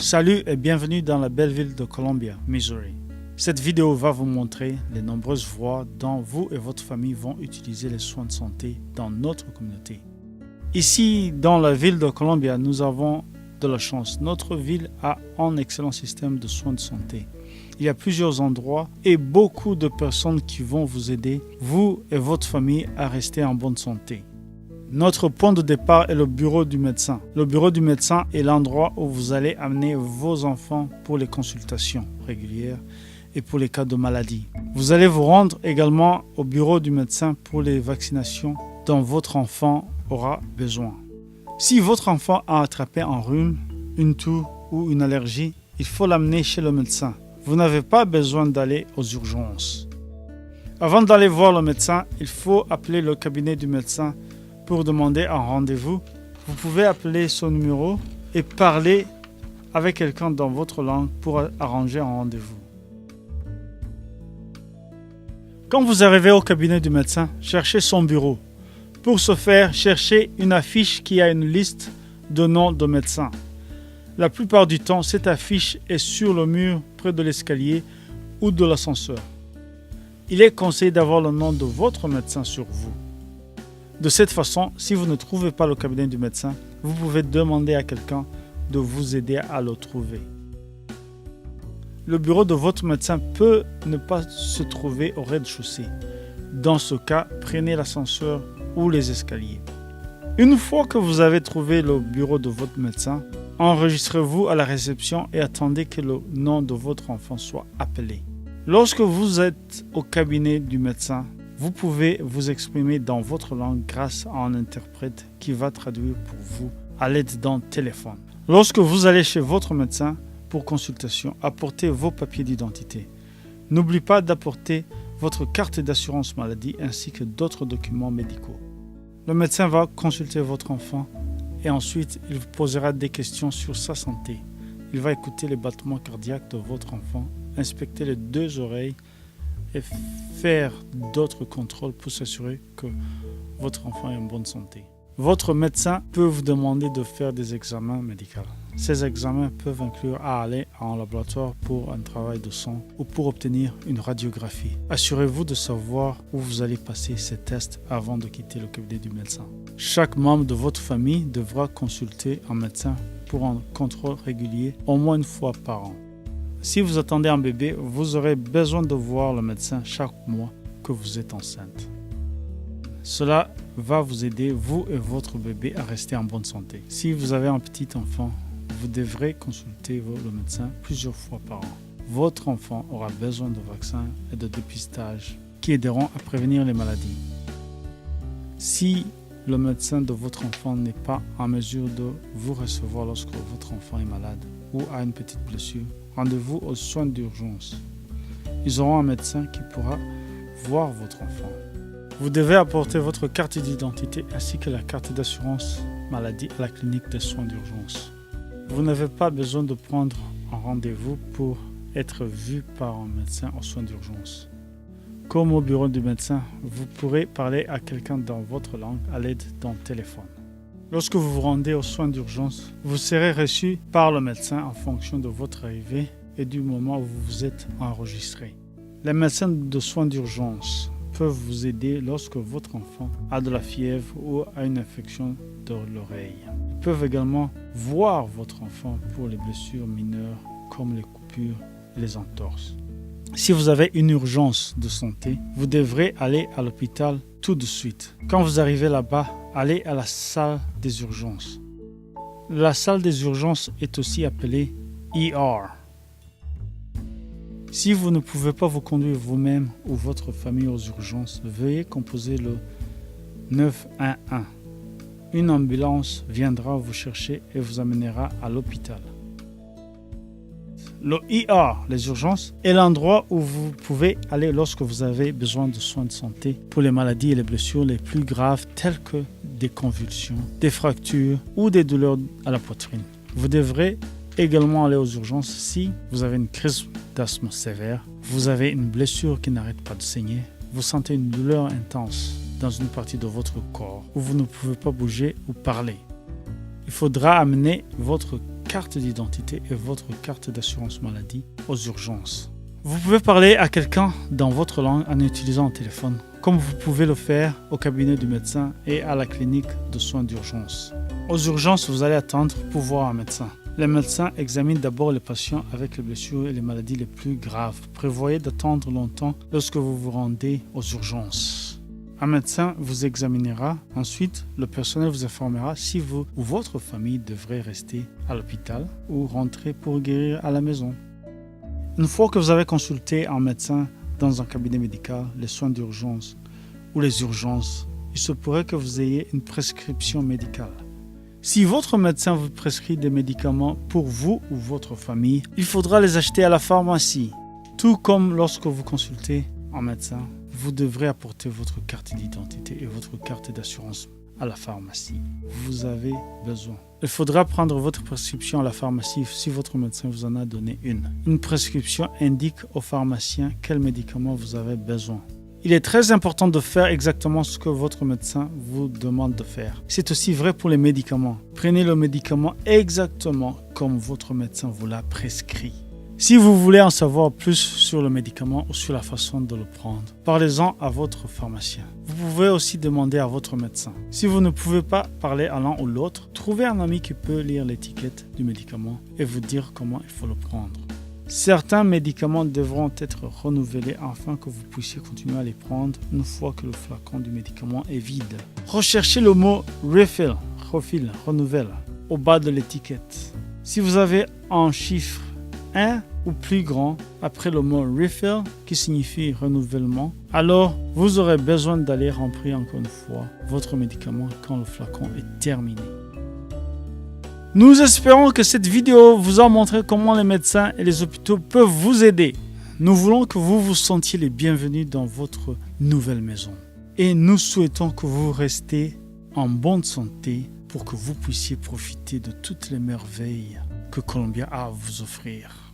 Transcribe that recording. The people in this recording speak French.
Salut et bienvenue dans la belle ville de Columbia, Missouri. Cette vidéo va vous montrer les nombreuses voies dont vous et votre famille vont utiliser les soins de santé dans notre communauté. Ici, dans la ville de Columbia, nous avons de la chance. Notre ville a un excellent système de soins de santé. Il y a plusieurs endroits et beaucoup de personnes qui vont vous aider, vous et votre famille, à rester en bonne santé. Notre point de départ est le bureau du médecin. Le bureau du médecin est l'endroit où vous allez amener vos enfants pour les consultations régulières et pour les cas de maladie. Vous allez vous rendre également au bureau du médecin pour les vaccinations dont votre enfant aura besoin. Si votre enfant a attrapé un rhume, une toux ou une allergie, il faut l'amener chez le médecin. Vous n'avez pas besoin d'aller aux urgences. Avant d'aller voir le médecin, il faut appeler le cabinet du médecin pour demander un rendez-vous. Vous pouvez appeler son numéro et parler avec quelqu'un dans votre langue pour arranger un rendez-vous. Quand vous arrivez au cabinet du médecin, cherchez son bureau. Pour ce faire, cherchez une affiche qui a une liste de noms de médecins. La plupart du temps, cette affiche est sur le mur près de l'escalier ou de l'ascenseur. Il est conseillé d'avoir le nom de votre médecin sur vous. De cette façon, si vous ne trouvez pas le cabinet du médecin, vous pouvez demander à quelqu'un de vous aider à le trouver. Le bureau de votre médecin peut ne pas se trouver au rez-de-chaussée. Dans ce cas, prenez l'ascenseur ou les escaliers. Une fois que vous avez trouvé le bureau de votre médecin, enregistrez-vous à la réception et attendez que le nom de votre enfant soit appelé. Lorsque vous êtes au cabinet du médecin, vous pouvez vous exprimer dans votre langue grâce à un interprète qui va traduire pour vous à l'aide d'un téléphone. Lorsque vous allez chez votre médecin pour consultation, apportez vos papiers d'identité. N'oubliez pas d'apporter votre carte d'assurance maladie ainsi que d'autres documents médicaux. Le médecin va consulter votre enfant et ensuite il vous posera des questions sur sa santé. Il va écouter les battements cardiaques de votre enfant, inspecter les deux oreilles et faire d'autres contrôles pour s'assurer que votre enfant est en bonne santé. Votre médecin peut vous demander de faire des examens médicaux. Ces examens peuvent inclure aller à un laboratoire pour un travail de sang ou pour obtenir une radiographie. Assurez-vous de savoir où vous allez passer ces tests avant de quitter le cabinet du médecin. Chaque membre de votre famille devra consulter un médecin pour un contrôle régulier au moins une fois par an. Si vous attendez un bébé, vous aurez besoin de voir le médecin chaque mois que vous êtes enceinte. Cela va vous aider, vous et votre bébé, à rester en bonne santé. Si vous avez un petit enfant, vous devrez consulter le médecin plusieurs fois par an. Votre enfant aura besoin de vaccins et de dépistage qui aideront à prévenir les maladies. Si le médecin de votre enfant n'est pas en mesure de vous recevoir lorsque votre enfant est malade ou a une petite blessure, rendez-vous aux soins d'urgence. Ils auront un médecin qui pourra voir votre enfant. Vous devez apporter votre carte d'identité ainsi que la carte d'assurance maladie à la clinique des soins d'urgence. Vous n'avez pas besoin de prendre un rendez-vous pour être vu par un médecin aux soins d'urgence. Comme au bureau du médecin, vous pourrez parler à quelqu'un dans votre langue à l'aide d'un téléphone. Lorsque vous vous rendez aux soins d'urgence, vous serez reçu par le médecin en fonction de votre arrivée et du moment où vous vous êtes enregistré. Les médecins de soins d'urgence peuvent vous aider lorsque votre enfant a de la fièvre ou a une infection de l'oreille. Ils peuvent également voir votre enfant pour les blessures mineures comme les coupures et les entorses. Si vous avez une urgence de santé, vous devrez aller à l'hôpital tout de suite. Quand vous arrivez là-bas, allez à la salle des urgences. La salle des urgences est aussi appelée ER. Si vous ne pouvez pas vous conduire vous-même ou votre famille aux urgences, veuillez composer le 911. Une ambulance viendra vous chercher et vous amènera à l'hôpital. Le ER, les urgences, est l'endroit où vous pouvez aller lorsque vous avez besoin de soins de santé pour les maladies et les blessures les plus graves telles que des convulsions, des fractures ou des douleurs à la poitrine. Vous devrez également aller aux urgences si vous avez une crise d'asthme sévère, vous avez une blessure qui n'arrête pas de saigner, vous sentez une douleur intense dans une partie de votre corps où vous ne pouvez pas bouger ou parler. Il faudra amener votre carte d'identité et votre carte d'assurance maladie aux urgences. Vous pouvez parler à quelqu'un dans votre langue en utilisant un téléphone, comme vous pouvez le faire au cabinet du médecin et à la clinique de soins d'urgence. Aux urgences, vous allez attendre pour voir un médecin. Les médecins examinent d'abord les patients avec les blessures et les maladies les plus graves. Prévoyez d'attendre longtemps lorsque vous vous rendez aux urgences. Un médecin vous examinera. Ensuite, le personnel vous informera si vous ou votre famille devrez rester à l'hôpital ou rentrer pour guérir à la maison. Une fois que vous avez consulté un médecin dans un cabinet médical, les soins d'urgence ou les urgences, il se pourrait que vous ayez une prescription médicale. Si votre médecin vous prescrit des médicaments pour vous ou votre famille, il faudra les acheter à la pharmacie. Tout comme lorsque vous consultez un médecin, vous devrez apporter votre carte d'identité et votre carte d'assurance à la pharmacie. Vous avez besoin. Il faudra prendre votre prescription à la pharmacie si votre médecin vous en a donné une. Une prescription indique au pharmacien quel médicament vous avez besoin. Il est très important de faire exactement ce que votre médecin vous demande de faire. C'est aussi vrai pour les médicaments. Prenez le médicament exactement comme votre médecin vous l'a prescrit. Si vous voulez en savoir plus sur le médicament ou sur la façon de le prendre, parlez-en à votre pharmacien. Vous pouvez aussi demander à votre médecin. Si vous ne pouvez pas parler à l'un ou l'autre, trouvez un ami qui peut lire l'étiquette du médicament et vous dire comment il faut le prendre. Certains médicaments devront être renouvelés afin que vous puissiez continuer à les prendre une fois que le flacon du médicament est vide. Recherchez le mot refill, renouvelle, au bas de l'étiquette. Si vous avez un chiffre 1 ou plus grand après le mot refill, qui signifie renouvellement, alors vous aurez besoin d'aller remplir encore une fois votre médicament quand le flacon est terminé. Nous espérons que cette vidéo vous a montré comment les médecins et les hôpitaux peuvent vous aider. Nous voulons que vous vous sentiez les bienvenus dans votre nouvelle maison. Et nous souhaitons que vous restiez en bonne santé pour que vous puissiez profiter de toutes les merveilles que Columbia a à vous offrir.